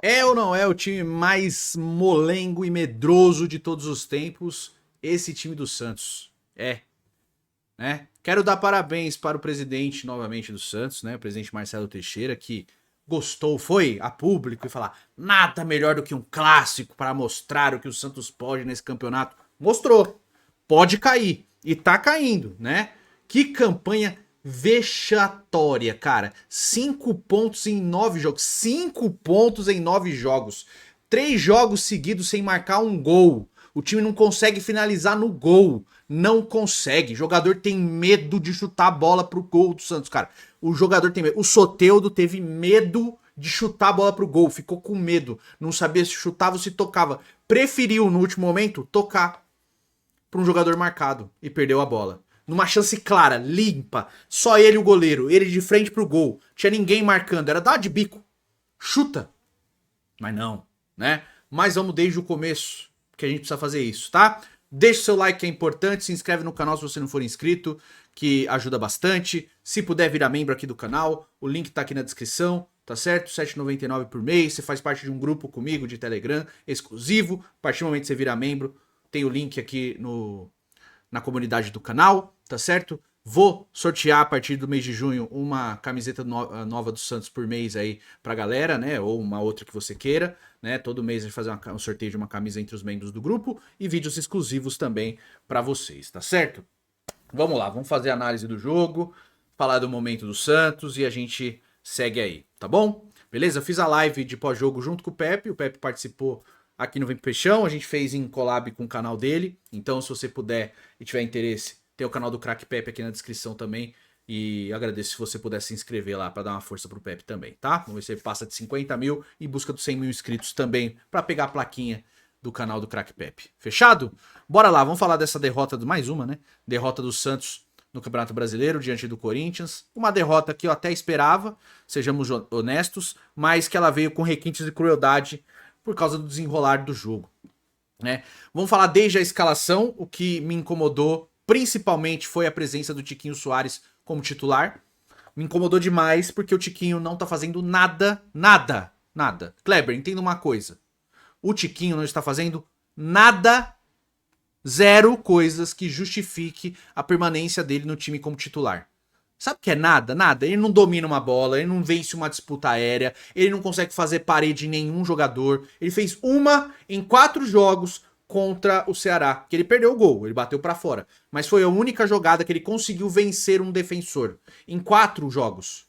É ou não é o time mais molengo e medroso de todos os tempos? Esse time do Santos. É, né? Quero dar parabéns para o presidente novamente do Santos, né? O presidente Marcelo Teixeira, que gostou, foi a público e falar nada melhor do que um clássico para mostrar o que o Santos pode nesse campeonato. Mostrou. Pode cair. E tá caindo, né? Que campanha vexatória, cara. 5 pontos em 9 jogos. 5 pontos em 9 jogos. 3 jogos seguidos sem marcar um gol. O time não consegue finalizar no gol. Não consegue. O jogador tem medo de chutar a bola pro gol do Santos, cara. O jogador tem medo. O Soteldo teve medo de chutar a bola pro gol. Ficou com medo. Não sabia se chutava ou se tocava. Preferiu, no último momento, tocar para um jogador marcado e perdeu a bola. Numa chance clara, limpa, só ele e o goleiro, ele de frente pro gol, tinha ninguém marcando, era dar de bico, chuta. Mas não, né? Mas vamos desde o começo, que a gente precisa fazer isso, tá? Deixa o seu like que é importante, se inscreve no canal se você não for inscrito, que ajuda bastante. Se puder virar membro aqui do canal, o link tá aqui na descrição, tá certo? R$ 7,99 por mês, você faz parte de um grupo comigo de Telegram, exclusivo. A partir do momento que você virar membro, tem o link aqui na comunidade do canal, tá certo? Vou sortear a partir do mês de junho uma camiseta nova do Santos por mês aí pra galera, né? Ou uma outra que você queira, né? Todo mês a gente faz um sorteio de uma camisa entre os membros do grupo e vídeos exclusivos também pra vocês, tá certo? Vamos lá, vamos fazer a análise do jogo, falar do momento do Santos e a gente segue aí, tá bom? Beleza? Eu fiz a live de pós-jogo junto com o Pepe participou aqui no Vem Pro Peixão, a gente fez em collab com o canal dele, então se você puder e tiver interesse, tem o canal do Crack Pepe aqui na descrição também, e agradeço se você puder se inscrever lá para dar uma força pro Pepe também, tá? Vamos ver se ele passa de 50 mil e busca dos 100 mil inscritos também, para pegar a plaquinha do canal do Crack Pepe. Fechado? Bora lá, vamos falar dessa derrota, mais uma, né? Derrota do Santos no Campeonato Brasileiro diante do Corinthians. Uma derrota que eu até esperava, sejamos honestos, mas que ela veio com requintes de crueldade por causa do desenrolar do jogo, né? Vamos falar desde a escalação. O que me incomodou principalmente foi a presença do Tiquinho Soares como titular. Me incomodou demais porque o Tiquinho não tá fazendo nada, nada, nada. Kleber, entenda uma coisa. O Tiquinho não está fazendo nada, zero coisas que justifique a permanência dele no time como titular. Sabe o que é nada? Nada. Ele não domina uma bola, ele não vence uma disputa aérea, ele não consegue fazer parede em nenhum jogador. Ele fez uma em 4 jogos contra o Ceará, que ele perdeu o gol, ele bateu pra fora. Mas foi a única jogada que ele conseguiu vencer um defensor. Em 4 jogos.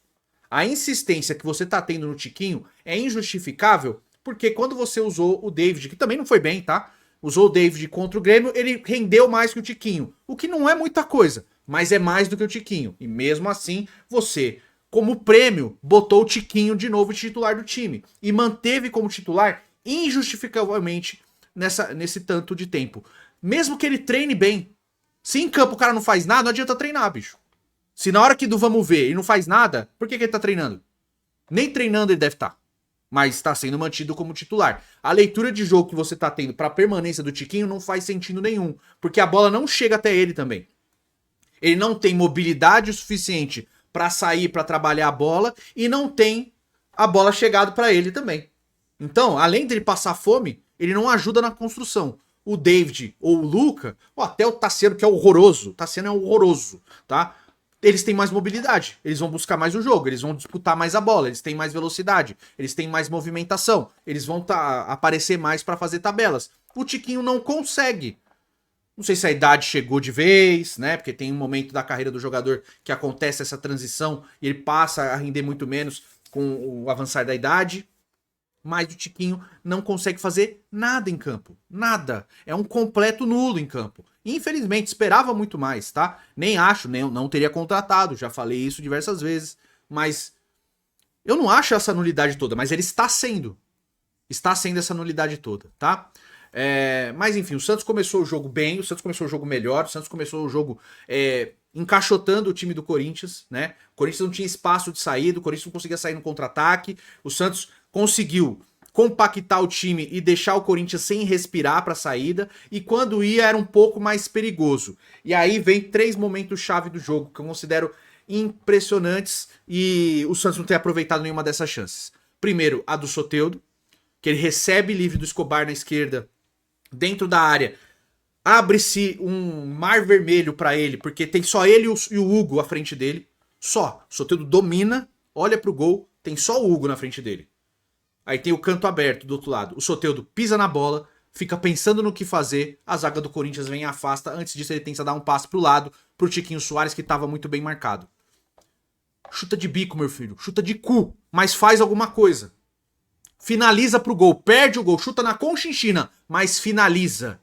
A insistência que você tá tendo no Tiquinho é injustificável, porque quando você usou o David, que também não foi bem, tá? Usou o David contra o Grêmio, ele rendeu mais que o Tiquinho. O que não é muita coisa, mas é mais do que o Tiquinho. E mesmo assim, você, como prêmio, botou o Tiquinho de novo titular do time. E manteve como titular injustificavelmente nesse tanto de tempo. Mesmo que ele treine bem. Se em campo o cara não faz nada, não adianta treinar, bicho. Se na hora que do vamos ver ele não faz nada, por que ele tá treinando? Nem treinando ele deve estar. Mas está sendo mantido como titular. A leitura de jogo que você tá tendo para permanência do Tiquinho não faz sentido nenhum. Porque a bola não chega até ele também. Ele não tem mobilidade o suficiente para sair, para trabalhar a bola. E não tem a bola chegada para ele também. Então, além dele passar fome, ele não ajuda na construção. O David ou o Luca, ou até o Tassiano, que é horroroso. O Tassiano é horroroso, tá? Eles têm mais mobilidade, eles vão buscar mais o jogo, eles vão disputar mais a bola, eles têm mais velocidade, eles têm mais movimentação, eles vão aparecer mais para fazer tabelas. O Tiquinho não consegue. Não sei se a idade chegou de vez, né? Porque tem um momento da carreira do jogador que acontece essa transição e ele passa a render muito menos com o avançar da idade. Mas o Tiquinho não consegue fazer nada em campo. Nada. É um completo nulo em campo. Infelizmente, esperava muito mais, tá? Nem acho, nem não teria contratado. Já falei isso diversas vezes. Mas eu não acho essa nulidade toda. Mas ele está sendo. Está sendo essa nulidade toda, tá? Mas enfim, o Santos começou o jogo bem. O Santos começou o jogo melhor. O Santos começou o jogo encaixotando o time do Corinthians, né? O Corinthians não tinha espaço de saída. O Corinthians não conseguia sair no contra-ataque. O Santos conseguiu compactar o time e deixar o Corinthians sem respirar para a saída, e quando ia era um pouco mais perigoso. E aí vem 3 momentos-chave do jogo que eu considero impressionantes e o Santos não tem aproveitado nenhuma dessas chances. Primeiro, a do Soteldo, que ele recebe livre do Escobar na esquerda, dentro da área. Abre-se um mar vermelho pra ele, porque tem só ele e o Hugo à frente dele. Só. O Soteldo domina, olha pro gol, tem só o Hugo na frente dele. Aí tem o canto aberto do outro lado. O Soteldo pisa na bola, fica pensando no que fazer. A zaga do Corinthians vem e afasta. Antes disso ele tenta dar um passe pro lado, pro Tiquinho Soares, que tava muito bem marcado. Chuta de bico, meu filho. Chuta de cu, mas faz alguma coisa. Finaliza pro gol, perde o gol, chuta na conchinchina, mas finaliza.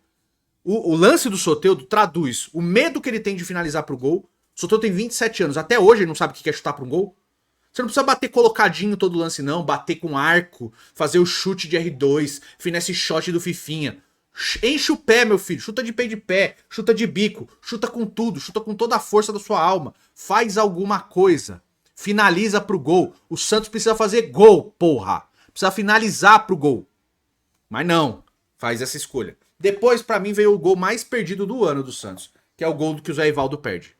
O lance do Soteldo traduz o medo que ele tem de finalizar pro gol. O Soteldo tem 27 anos, até hoje ele não sabe o que é chutar pro gol. Você não precisa bater colocadinho todo lance não, bater com arco, fazer o chute de R2, finesse shot do Fifinha. Enche o pé, meu filho, chuta de pé, chuta de bico, chuta com tudo, chuta com toda a força da sua alma. Faz alguma coisa, finaliza pro gol. O Santos precisa fazer gol, porra. Precisa finalizar pro gol. Mas não, faz essa escolha. Depois, pra mim, veio o gol mais perdido do ano do Santos, que é o gol que o Zé Ivaldo perde.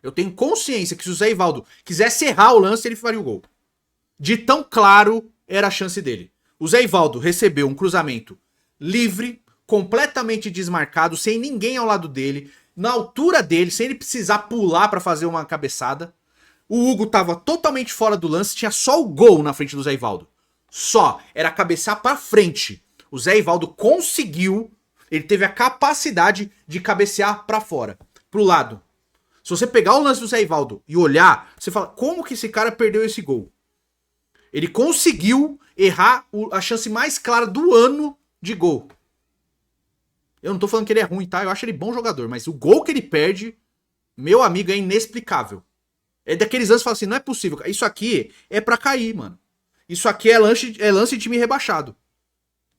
Eu tenho consciência que se o Zé Ivaldo quisesse errar o lance, ele faria o gol. De tão claro era a chance dele. O Zé Ivaldo recebeu um cruzamento livre, completamente desmarcado, sem ninguém ao lado dele, na altura dele, sem ele precisar pular pra fazer uma cabeçada. O Hugo tava totalmente fora do lance, tinha só o gol na frente do Zé Ivaldo. Só, era cabecear pra frente. O Zé Ivaldo conseguiu, ele teve a capacidade de cabecear pra fora, pro lado. Se você pegar o lance do Zé Ivaldo e olhar, você fala, como que esse cara perdeu esse gol? Ele conseguiu errar a chance mais clara do ano de gol. Eu não tô falando que ele é ruim, tá? Eu acho ele bom jogador, mas o gol que ele perde, meu amigo, é inexplicável. É daqueles lances que fala assim, não é possível. Isso aqui é pra cair, mano. Isso aqui é lance de time rebaixado.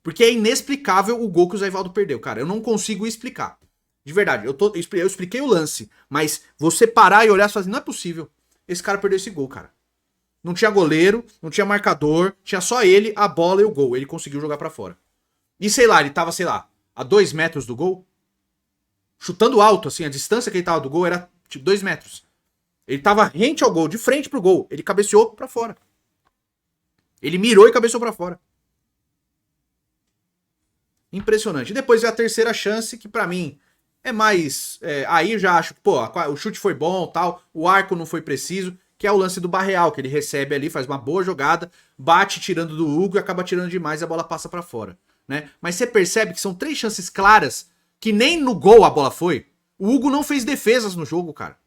Porque é inexplicável o gol que o Zé Ivaldo perdeu, cara. Eu não consigo explicar. De verdade, eu expliquei o lance. Mas você parar e olhar e falar assim, não é possível. Esse cara perdeu esse gol, cara. Não tinha goleiro, não tinha marcador. Tinha só ele, a bola e o gol. Ele conseguiu jogar pra fora. E sei lá, ele tava, sei lá, a 2 metros do gol. Chutando alto, assim, a distância que ele tava do gol era tipo 2 metros. Ele tava rente ao gol, de frente pro gol. Ele cabeceou pra fora. Ele mirou e cabeceou pra fora. Impressionante. E depois veio a terceira chance, que pra mim é mais... aí eu já acho que, pô, o chute foi bom, tal, o arco não foi preciso, que é o lance do Barreal, que ele recebe ali, faz uma boa jogada, bate tirando do Hugo e acaba tirando demais e a bola passa pra fora, né? Mas você percebe que são 3 chances claras, que nem no gol a bola foi. O Hugo não fez defesas no jogo, cara.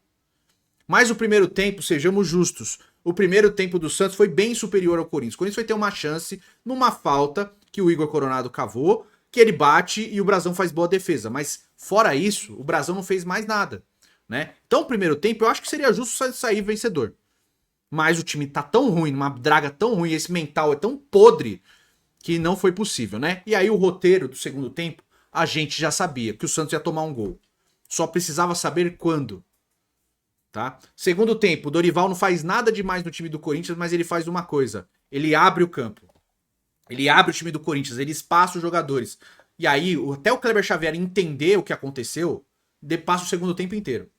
Mas o primeiro tempo, sejamos justos, o primeiro tempo do Santos foi bem superior ao Corinthians. O Corinthians foi ter uma chance numa falta que o Igor Coronado cavou, que ele bate e o Brasão faz boa defesa. Mas fora isso, o Brasão não fez mais nada, né? Então o primeiro tempo eu acho que seria justo sair vencedor. Mas o time tá tão ruim, uma draga tão ruim, esse mental é tão podre que não foi possível, né? E aí o roteiro do segundo tempo, a gente já sabia que o Santos ia tomar um gol. Só precisava saber quando. Tá? Segundo tempo, o Dorival não faz nada demais no time do Corinthians, mas ele faz uma coisa. Ele abre o campo. Ele abre o time do Corinthians, ele espaça os jogadores. E aí, até o Kleber Xavier entender o que aconteceu, passa o segundo tempo inteiro.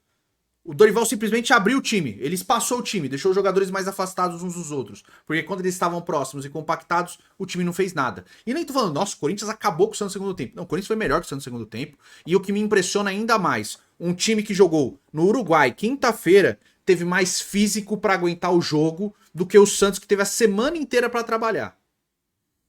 O Dorival simplesmente abriu o time, ele espaçou o time, deixou os jogadores mais afastados uns dos outros. Porque quando eles estavam próximos e compactados, o time não fez nada. E nem tô falando, nossa, o Corinthians acabou com o Santos no segundo tempo. Não, o Corinthians foi melhor que o Santos no segundo tempo. E o que me impressiona ainda mais, um time que jogou no Uruguai quinta-feira, teve mais físico pra aguentar o jogo do que o Santos, que teve a semana inteira pra trabalhar.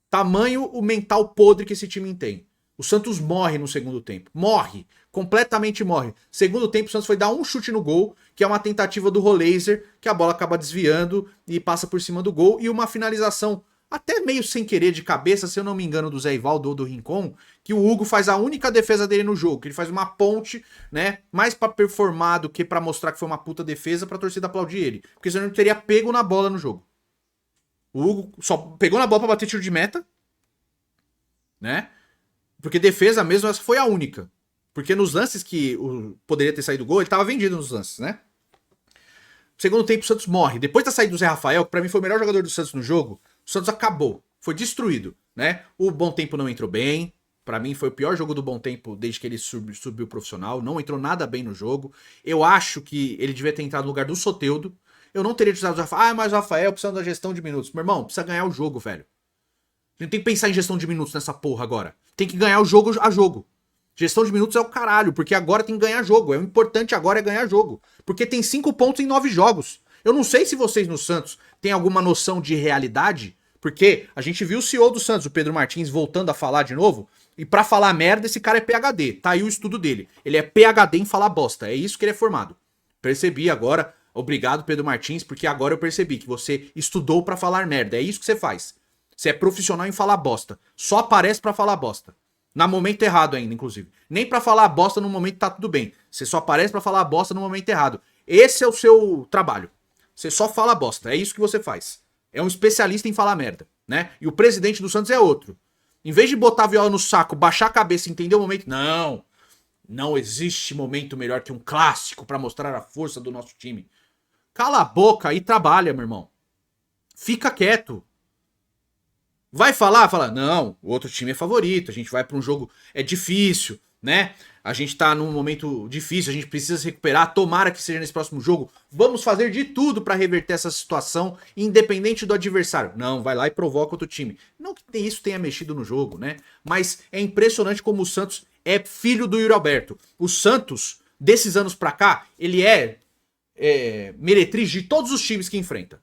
Tamanho o mental podre que esse time tem. O Santos morre no segundo tempo. Morre. Completamente morre. Segundo tempo, o Santos foi dar um chute no gol, que é uma tentativa do Roleiser, que a bola acaba desviando e passa por cima do gol. E uma finalização, até meio sem querer, de cabeça, se eu não me engano, do Zé Ivaldo ou do Rincon, que o Hugo faz a única defesa dele no jogo. Que ele faz uma ponte, né? Mais pra performar do que pra mostrar que foi uma puta defesa pra torcida aplaudir ele. Porque senão ele teria pego na bola no jogo. O Hugo só pegou na bola pra bater tiro de meta, né? Porque defesa mesmo, essa foi a única. Porque nos lances que poderia ter saído gol, ele tava vendido nos lances, né? Segundo tempo, o Santos morre. Depois da saída do Zé Rafael, que pra mim foi o melhor jogador do Santos no jogo, o Santos acabou. Foi destruído, né? O Bom Tempo não entrou bem. Pra mim foi o pior jogo do Bom Tempo desde que ele subiu profissional. Não entrou nada bem no jogo. Eu acho que ele devia ter entrado no lugar do Soteldo. Eu não teria utilizado o Rafael. Ah, mas o Rafael precisa da gestão de minutos. Meu irmão, precisa ganhar o jogo, velho. A gente tem que pensar em gestão de minutos nessa porra agora. Tem que ganhar o jogo a jogo. Gestão de minutos é o caralho, porque agora tem que ganhar jogo. O importante agora é ganhar jogo. Porque tem 5 pontos em 9 jogos. Eu não sei se vocês no Santos têm alguma noção de realidade, porque a gente viu o CEO do Santos, o Pedro Martins, voltando a falar de novo. E pra falar merda, esse cara é PhD. Tá aí o estudo dele. Ele é PhD em falar bosta. É isso que ele é formado. Percebi agora. Obrigado, Pedro Martins, porque agora eu percebi que você estudou pra falar merda. É isso que você faz. Você é profissional em falar bosta. Só aparece pra falar bosta. No momento errado ainda, inclusive. Nem pra falar bosta no momento tá tudo bem. Você só aparece pra falar bosta no momento errado. Esse é o seu trabalho. Você só fala bosta. É isso que você faz. É um especialista em falar merda, né? E o presidente do Santos é outro. Em vez de botar a viola no saco, baixar a cabeça e entender o momento... Não. Não existe momento melhor que um clássico pra mostrar a força do nosso time. Cala a boca e trabalha, meu irmão. Fica quieto. Vai falar? Fala, não, o outro time é favorito, a gente vai pra um jogo, é difícil, né? A gente tá num momento difícil, a gente precisa se recuperar, tomara que seja nesse próximo jogo. Vamos fazer de tudo pra reverter essa situação, independente do adversário. Não, vai lá e provoca outro time. Não que isso tenha mexido no jogo, né? Mas é impressionante como o Santos é filho do Yuri Alberto. O Santos, desses anos pra cá, ele é meretriz de todos os times que enfrenta.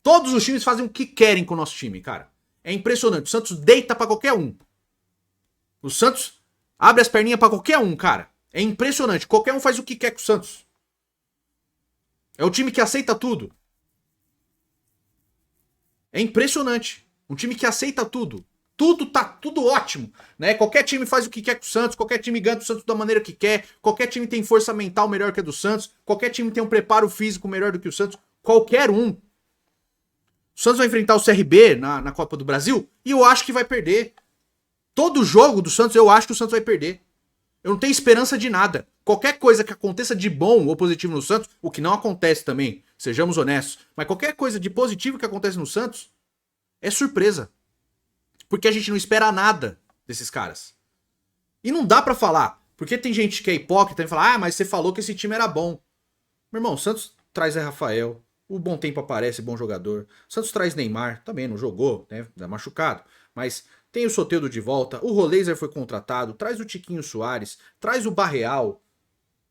Todos os times fazem o que querem com o nosso time, cara. É impressionante. O Santos deita pra qualquer um. O Santos abre as perninhas pra qualquer um, cara. É impressionante. Qualquer um faz o que quer com o Santos. É o time que aceita tudo. É impressionante. Um time que aceita tudo. Tudo ótimo, né? Qualquer time faz o que quer com o Santos, qualquer time ganha do Santos da maneira que quer, qualquer time tem força mental melhor que a do Santos, qualquer time tem um preparo físico melhor do que o Santos, qualquer um. O Santos vai enfrentar o CRB na Copa do Brasil e eu acho que vai perder. Todo jogo do Santos eu acho que o Santos vai perder. Eu não tenho esperança de nada. Qualquer coisa que aconteça de bom ou positivo no Santos, o que não acontece também, sejamos honestos, mas qualquer coisa de positivo que acontece no Santos é surpresa. Porque a gente não espera nada desses caras. E não dá pra falar, porque tem gente que é hipócrita e fala, mas você falou que esse time era bom. Meu irmão, o Santos traz Zé Rafael, o Bom Tempo aparece, bom jogador. O Santos traz Neymar, também não jogou, né? Tá machucado. Mas tem o Soteldo de volta, o Roleiser foi contratado, traz o Tiquinho Soares, traz o Barreal.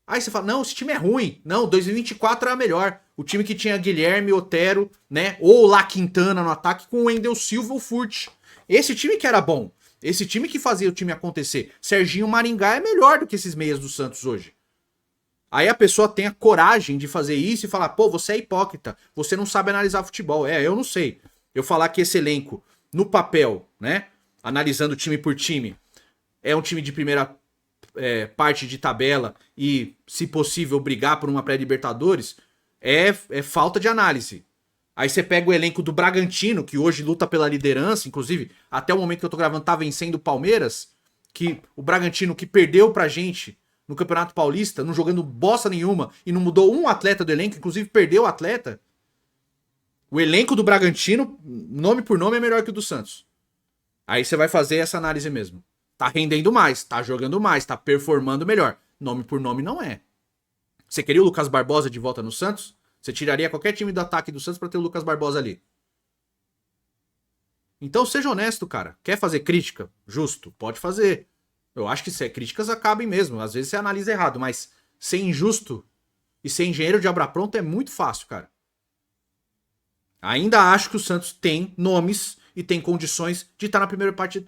Aí você fala, não, esse time é ruim. Não, 2024 era melhor. O time que tinha Guilherme, Otero, né? Ou La Quintana no ataque com o Wendel Silva ou Furt. Esse time que era bom. Esse time que fazia o time acontecer. Serginho Maringá é melhor do que esses meias do Santos hoje. Aí a pessoa tem a coragem de fazer isso e falar, pô, você é hipócrita, você não sabe analisar futebol. Eu não sei. Eu falar que esse elenco, no papel, né, analisando time por time, é um time de primeira parte de tabela e, se possível, brigar por uma pré-libertadores, é falta de análise. Aí você pega o elenco do Bragantino, que hoje luta pela liderança, inclusive, até o momento que eu tô gravando, tá vencendo o Palmeiras, que o Bragantino que perdeu pra gente no Campeonato Paulista, não jogando bosta nenhuma e não mudou um atleta do elenco, inclusive perdeu o atleta. O elenco do Bragantino, nome por nome, é melhor que o do Santos. Aí você vai fazer essa análise mesmo. Tá rendendo mais, tá jogando mais, tá performando melhor. Nome por nome não é. Você queria o Lucas Barbosa de volta no Santos? Você tiraria qualquer time do ataque do Santos pra ter o Lucas Barbosa ali. Então seja honesto, cara. Quer fazer crítica? Justo, pode fazer. Eu acho que críticas acabem mesmo. Às vezes você analisa errado, mas ser injusto e ser engenheiro de obra pronta é muito fácil, cara. Ainda acho que o Santos tem nomes e tem condições de estar na primeira parte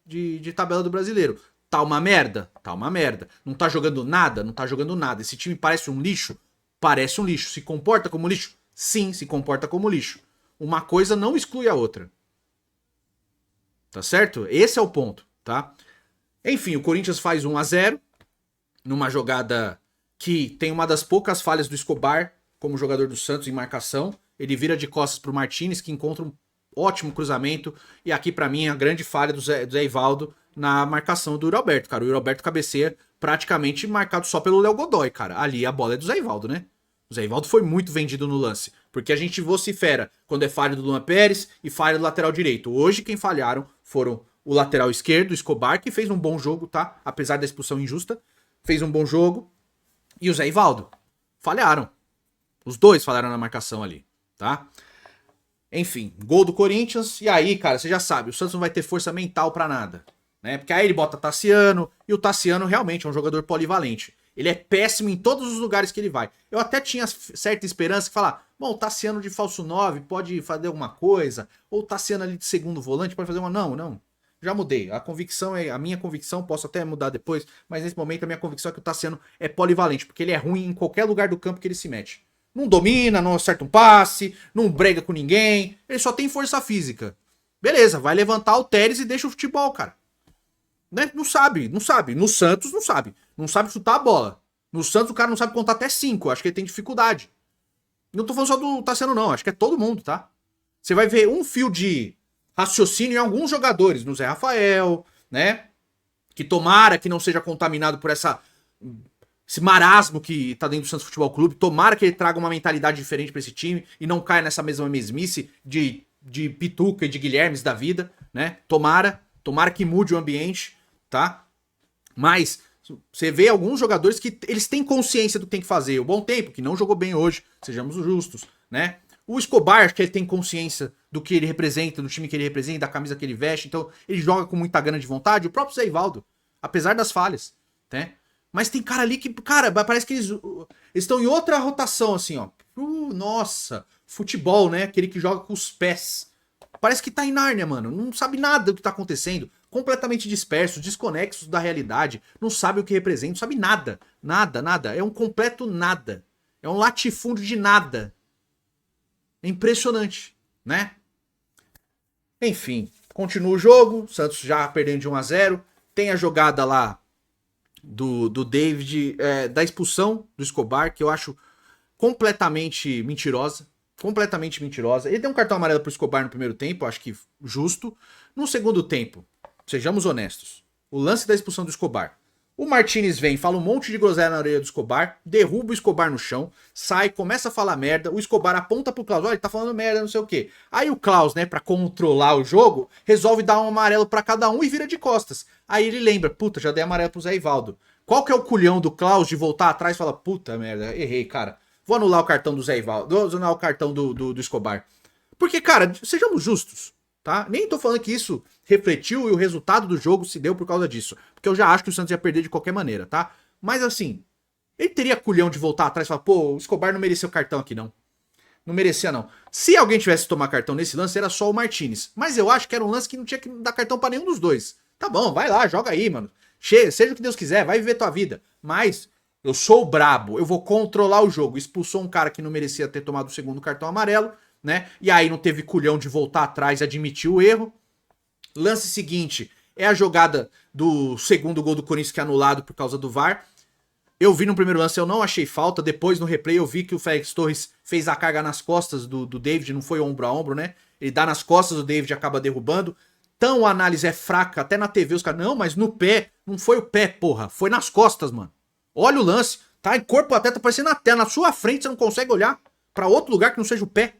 de tabela do Brasileiro. Tá uma merda? Tá uma merda. Não tá jogando nada? Não tá jogando nada. Esse time parece um lixo? Parece um lixo. Se comporta como lixo? Sim, se comporta como lixo. Uma coisa não exclui a outra. Tá certo? Esse é o ponto, tá? Enfim, o Corinthians faz 1-0 numa jogada que tem uma das poucas falhas do Escobar como jogador do Santos em marcação. Ele vira de costas pro Martinez, que encontra um ótimo cruzamento. E aqui, pra mim, a grande falha do Zé Ivaldo na marcação do Yuri Alberto, cara. O Yuri Alberto cabeceia praticamente marcado só pelo Léo Godoy, cara. Ali a bola é do Zé Ivaldo, né? O Zé Ivaldo foi muito vendido no lance. Porque a gente vocifera quando é falha do Luan Pérez e falha do lateral direito. Hoje, quem falharam foram o lateral esquerdo, o Escobar, que fez um bom jogo, tá? Apesar da expulsão injusta. Fez um bom jogo. E o Zé Ivaldo. Falharam. Os dois falharam na marcação ali, tá? Enfim, gol do Corinthians. E aí, cara, você já sabe, o Santos não vai ter força mental pra nada. Né? Porque aí ele bota Tassiano, e o Tassiano realmente é um jogador polivalente. Ele é péssimo em todos os lugares que ele vai. Eu até tinha certa esperança que falar, bom, o Tassiano de falso 9 pode fazer alguma coisa, ou o Tassiano ali de segundo volante pode fazer uma... Não. Já mudei. A convicção é a minha convicção, posso até mudar depois, mas nesse momento a minha convicção é que o Tassiano é polivalente, porque ele é ruim em qualquer lugar do campo que ele se mete. Não domina, não acerta um passe, não brega com ninguém, ele só tem força física. Beleza, vai levantar o Telles e deixa o futebol, cara. Né? Não sabe. No Santos não sabe. Não sabe chutar a bola. No Santos o cara não sabe contar até 5. Acho que ele tem dificuldade. Não tô falando só do Tassiano não, acho que é todo mundo, tá? Você vai ver um fio de raciocínio em alguns jogadores, no Zé Rafael, né? Que tomara que não seja contaminado por esse marasmo que tá dentro do Santos Futebol Clube. Tomara que ele traga uma mentalidade diferente pra esse time e não caia nessa mesma mesmice de Pituca e de Guilhermes da vida, né? Tomara que mude o ambiente, tá? Mas você vê alguns jogadores que eles têm consciência do que tem que fazer. O Bom Tempo, que não jogou bem hoje, sejamos justos, né? O Escobar, que ele tem consciência do que ele representa, do time que ele representa, da camisa que ele veste, então ele joga com muita gana de vontade. O próprio Zé Ivaldo, apesar das falhas, né? Mas tem cara ali que, cara, parece que eles estão em outra rotação, assim, ó. Nossa, futebol, né? Aquele que joga com os pés. Parece que tá em Nárnia, mano. Não sabe nada do que tá acontecendo. Completamente dispersos, desconexos da realidade. Não sabe o que representa, não sabe nada. Nada. É um completo nada. É um latifúndio de nada. É impressionante, né? Enfim, continua o jogo. Santos já perdendo de 1-0. Tem a jogada lá do David, da expulsão do Escobar, que eu acho completamente mentirosa. Completamente mentirosa. Ele deu um cartão amarelo pro Escobar no primeiro tempo, acho que justo. No segundo tempo, sejamos honestos, o lance da expulsão do Escobar. O Martinez vem, fala um monte de groselha na orelha do Escobar, derruba o Escobar no chão, sai, começa a falar merda, o Escobar aponta pro Klaus, olha, ele tá falando merda, não sei o quê. Aí o Klaus, né, pra controlar o jogo, resolve dar um amarelo pra cada um e vira de costas. Aí ele lembra, puta, já dei amarelo pro Zé Ivaldo. Qual que é o culhão do Klaus de voltar atrás e falar, puta merda, errei, cara. Vou anular o cartão do Zé Ivaldo, vou anular o cartão do Escobar. Porque, cara, sejamos justos, tá? Nem tô falando que isso refletiu e o resultado do jogo se deu por causa disso. Porque eu já acho que o Santos ia perder de qualquer maneira, tá? Mas assim, ele teria culhão de voltar atrás e falar, pô, o Escobar não mereceu cartão aqui, não. Não merecia, não. Se alguém tivesse que tomar cartão nesse lance, era só o Martinez. Mas eu acho que era um lance que não tinha que dar cartão pra nenhum dos dois. Tá bom, vai lá, joga aí, mano. Seja o que Deus quiser, vai viver tua vida. Mas eu sou o brabo, eu vou controlar o jogo. Expulsou um cara que não merecia ter tomado o segundo cartão amarelo, né? E aí não teve culhão de voltar atrás e admitir o erro. Lance seguinte é a jogada do segundo gol do Corinthians que é anulado por causa do VAR. Eu vi no primeiro lance, eu não achei falta. Depois no replay eu vi que o Félix Torres fez a carga nas costas do David, não foi ombro a ombro, né? Ele dá nas costas, o David acaba derrubando. Então a análise é fraca, até na TV os caras, não, mas no pé, não foi o pé, porra, foi nas costas, mano. Olha o lance, tá em corpo até, tá aparecendo na tela, na sua frente, você não consegue olhar pra outro lugar que não seja o pé.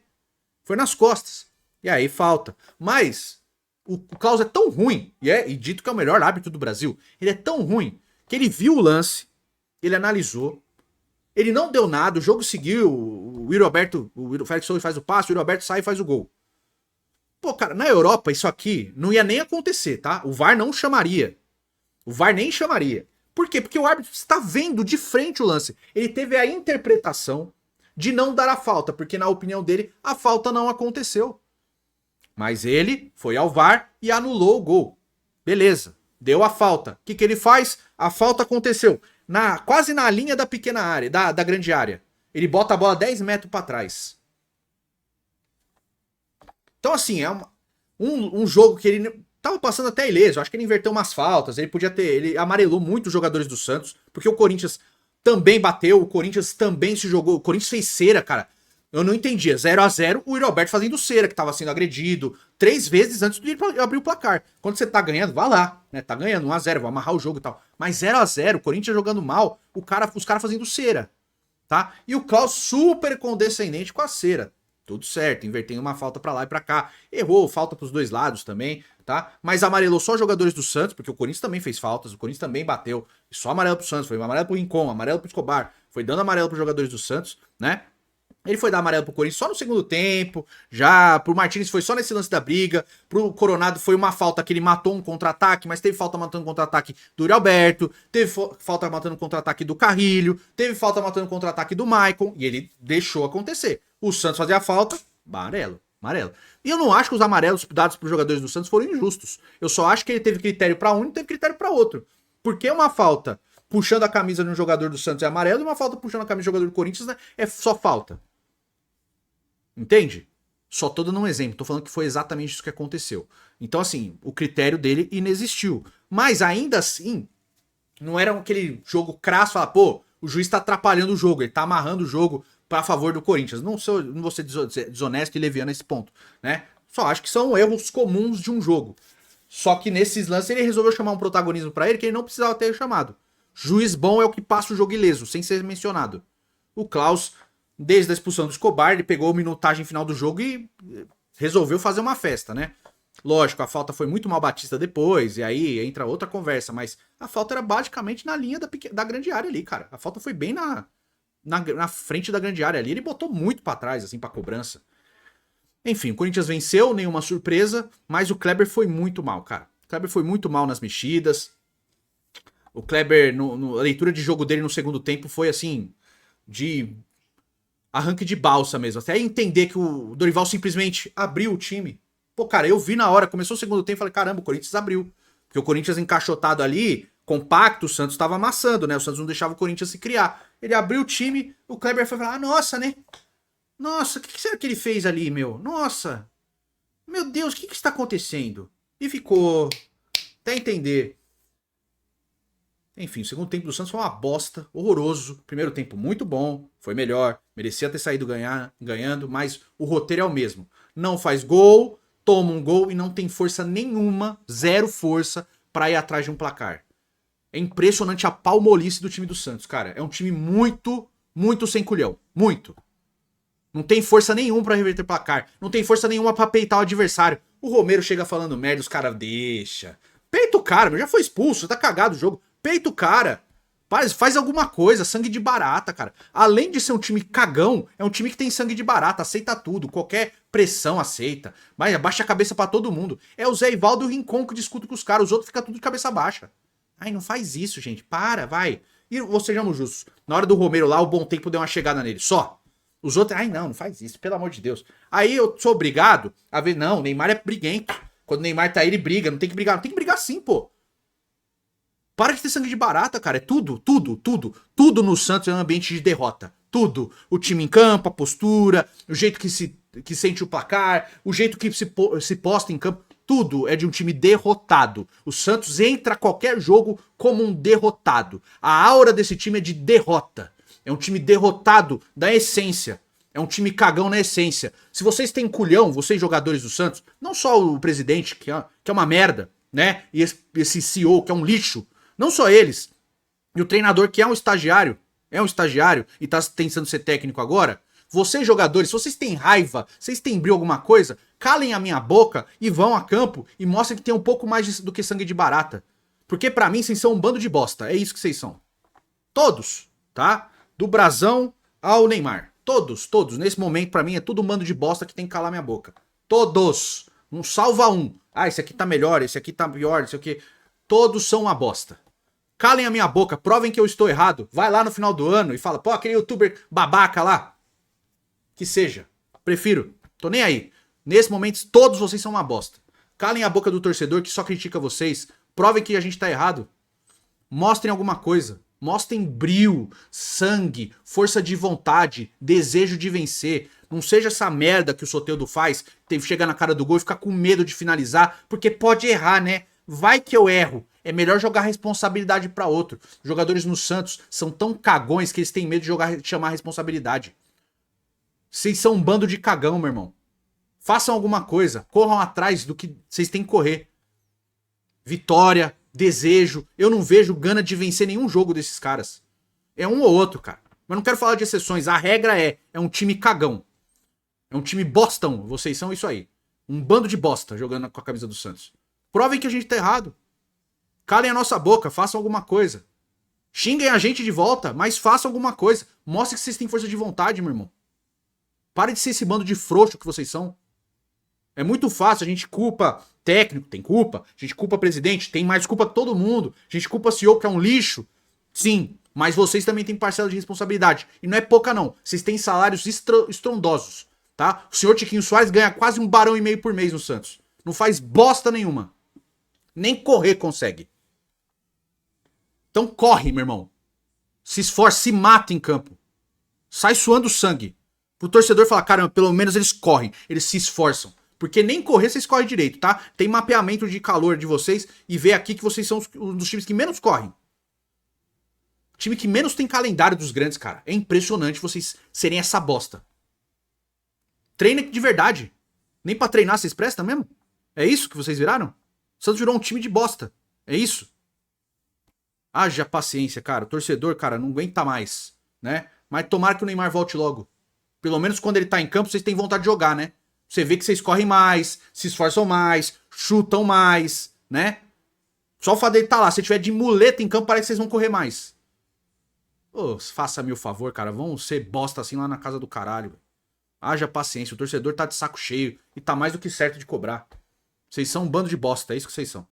Foi nas costas. E aí falta. Mas o Klaus é tão ruim, e dito que é o melhor árbitro do Brasil, ele é tão ruim que ele viu o lance, ele analisou, ele não deu nada, o jogo seguiu, o Félix Torres faz o passe, o Yuri Alberto sai e faz o gol. Pô, cara, na Europa isso aqui não ia nem acontecer, tá? O VAR não chamaria. O VAR nem chamaria. Por quê? Porque o árbitro está vendo de frente o lance. Ele teve a interpretação de não dar a falta, porque na opinião dele a falta não aconteceu. Mas ele foi ao VAR e anulou o gol. Beleza, deu a falta. O que ele faz? A falta aconteceu quase na linha da pequena área, da grande área. Ele bota a bola 10 metros para trás. Então assim, é um jogo que ele tava passando até ileso. Acho que ele inverteu umas faltas, ele amarelou muito os jogadores do Santos, porque o Corinthians também bateu, o Corinthians também se jogou, o Corinthians fez cera, cara. Eu não entendia, 0-0, o Yuri Alberto fazendo cera, que tava sendo agredido 3 vezes antes de abrir o placar. Quando você tá ganhando, vá lá, né? Tá ganhando 1-0, vou amarrar o jogo e tal. Mas 0-0, o Corinthians jogando mal, os caras fazendo cera, tá? E o Klaus super condescendente com a cera. Tudo certo, invertendo uma falta pra lá e pra cá. Errou, falta pros dois lados também, tá? Mas amarelou só jogadores do Santos, porque o Corinthians também fez faltas, o Corinthians também bateu. Só amarelo pro Santos, foi amarelo pro Rincon, amarelo pro Escobar, foi dando amarelo pros jogadores do Santos, né? Ele foi dar amarelo pro Corinthians só no segundo tempo, já pro Martínez foi só nesse lance da briga, pro Coronado foi uma falta que ele matou um contra-ataque, mas teve falta matando um contra-ataque do Yuri Alberto, teve falta matando um contra-ataque do Carrilho, teve falta matando um contra-ataque do Maicon, e ele deixou acontecer. O Santos fazia a falta, amarelo, amarelo. E eu não acho que os amarelos dados pros jogadores do Santos foram injustos. Eu só acho que ele teve critério pra um e não teve critério pra outro. Porque uma falta puxando a camisa de um jogador do Santos é amarelo e uma falta puxando a camisa de um jogador do Corinthians, né, é só falta. Entende? Só tô dando um exemplo, tô falando que foi exatamente isso que aconteceu. Então, assim, o critério dele inexistiu. Mas ainda assim, não era aquele jogo crasso, falar, pô, o juiz tá atrapalhando o jogo, ele tá amarrando o jogo pra favor do Corinthians. Não vou ser desonesto e leviano nesse ponto, né? Só acho que são erros comuns de um jogo. Só que nesses lances ele resolveu chamar um protagonismo pra ele que ele não precisava ter chamado. Juiz bom é o que passa o jogo ileso, sem ser mencionado. O Klaus, desde a expulsão do Escobar, ele pegou a minutagem final do jogo e resolveu fazer uma festa, né? Lógico, a falta foi muito mal batista depois, e aí entra outra conversa, mas a falta era basicamente na linha da grande área ali, cara. A falta foi bem na frente da grande área ali, ele botou muito pra trás, assim, pra cobrança. Enfim, o Corinthians venceu, nenhuma surpresa, mas o Kleber foi muito mal, cara. O Kleber foi muito mal nas mexidas. O Kleber, a leitura de jogo dele no segundo tempo foi assim, de arranque de balsa mesmo. Até entender que o Dorival simplesmente abriu o time. Pô, cara, eu vi na hora, começou o segundo tempo e falei, caramba, o Corinthians abriu. Porque o Corinthians encaixotado ali, compacto, o Santos tava amassando, né? O Santos não deixava o Corinthians se criar. Ele abriu o time, o Kleber foi falar, nossa, né? Nossa, o que será que ele fez ali, meu? Nossa, meu Deus, o que está acontecendo? E ficou, até entender. Enfim, o segundo tempo do Santos foi uma bosta, horroroso. Primeiro tempo muito bom, foi melhor, merecia ter saído ganhando, mas o roteiro é o mesmo. Não faz gol, toma um gol e não tem força nenhuma, zero força pra ir atrás de um placar. É impressionante a palmolice do time do Santos, cara. É um time muito, muito sem culhão. Muito. Não tem força nenhuma pra reverter placar. Não tem força nenhuma pra peitar o adversário. O Romero chega falando merda, os caras deixa. Peita o cara, meu, já foi expulso, tá cagado o jogo. Peita o cara. Faz alguma coisa, sangue de barata, cara. Além de ser um time cagão, é um time que tem sangue de barata, aceita tudo, qualquer pressão aceita. Mas abaixa a cabeça pra todo mundo. É o Zé Ivaldo e o Rincon que discutem com os caras, os outros ficam tudo de cabeça baixa. Ai, não faz isso, gente, para, vai. E sejamos justos, na hora do Romero lá, o Bom Tempo deu uma chegada nele, só. Os outros, ai não faz isso, pelo amor de Deus. Aí eu sou obrigado a ver, não, o Neymar é briguento. Quando o Neymar tá aí, ele briga, não tem que brigar. Não tem que brigar sim, pô. Para de ter sangue de barata, cara. É tudo Tudo no Santos é um ambiente de derrota. Tudo. O time em campo, a postura, o jeito que sente o placar, o jeito que se posta em campo. Tudo é de um time derrotado. O Santos entra a qualquer jogo como um derrotado. A aura desse time é de derrota. É um time derrotado da essência. É um time cagão na essência. Se vocês têm culhão, vocês jogadores do Santos, não só o presidente, que é uma merda, né? E esse CEO, que é um lixo. Não só eles. E o treinador, que é um estagiário e tá tentando ser técnico agora. Vocês, jogadores, se vocês têm raiva, vocês têm brilho alguma coisa, calem a minha boca e vão a campo e mostrem que tem um pouco mais do que sangue de barata. Porque pra mim, vocês são um bando de bosta. É isso que vocês são. Todos, tá? Do Brasão ao Neymar. Todos. Nesse momento, pra mim, é tudo um bando de bosta que tem que calar minha boca. Todos. Não salva um. Ah, esse aqui tá melhor, esse aqui tá pior, esse aqui... Todos são uma bosta. Calem a minha boca, provem que eu estou errado. Vai lá no final do ano e fala, pô, aquele youtuber babaca lá. Que seja. Prefiro. Tô nem aí. Nesse momento, todos vocês são uma bosta. Calem a boca do torcedor que só critica vocês. Provem que a gente tá errado. Mostrem alguma coisa. Mostrem brio, sangue, força de vontade, desejo de vencer. Não seja essa merda que o Soteldo faz, chega na cara do gol e fica com medo de finalizar, porque pode errar, né? Vai que eu erro. É melhor jogar a responsabilidade pra outro. Os jogadores no Santos são tão cagões que eles têm medo de chamar a responsabilidade. Vocês são um bando de cagão, meu irmão. Façam alguma coisa. Corram atrás do que vocês têm que correr. Vitória, desejo. Eu não vejo gana de vencer nenhum jogo desses caras. É um ou outro, cara. Mas não quero falar de exceções. A regra é um time cagão. É um time bostão. Vocês são isso aí. Um bando de bosta jogando com a camisa do Santos. Provem que a gente tá errado. Calem a nossa boca, façam alguma coisa. Xinguem a gente de volta, mas façam alguma coisa. Mostrem que vocês têm força de vontade, meu irmão. Pare de ser esse bando de frouxo que vocês são. É muito fácil, a gente culpa técnico, tem culpa. A gente culpa presidente, tem mais culpa todo mundo. A gente culpa CEO, que é um lixo. Sim, mas vocês também têm parcela de responsabilidade. E não é pouca não. Vocês têm salários estrondosos, tá? O senhor Tiquinho Soares ganha quase 1,5 barão por mês no Santos. Não faz bosta nenhuma. Nem correr consegue. Então corre, meu irmão. Se esforce, se mata em campo. Sai suando sangue. Pro torcedor falar, caramba, pelo menos eles correm. Eles se esforçam. Porque nem correr vocês correm direito, tá? Tem mapeamento de calor de vocês e vê aqui que vocês são um dos times que menos correm. Time que menos tem calendário dos grandes, cara. É impressionante vocês serem essa bosta. Treina de verdade. Nem pra treinar vocês prestam mesmo? É isso que vocês viraram? O Santos virou um time de bosta. É isso? Haja paciência, cara. O torcedor, cara, não aguenta mais, né? Mas tomara que o Neymar volte logo. Pelo menos quando ele tá em campo, vocês têm vontade de jogar, né? Você vê que vocês correm mais, se esforçam mais, chutam mais, né? Só o fato dele tá lá. Se tiver de muleta em campo, parece que vocês vão correr mais. Ô, faça-me o favor, cara. Vão ser bosta assim lá na casa do caralho. Haja paciência. O torcedor tá de saco cheio e tá mais do que certo de cobrar. Vocês são um bando de bosta. É isso que vocês são.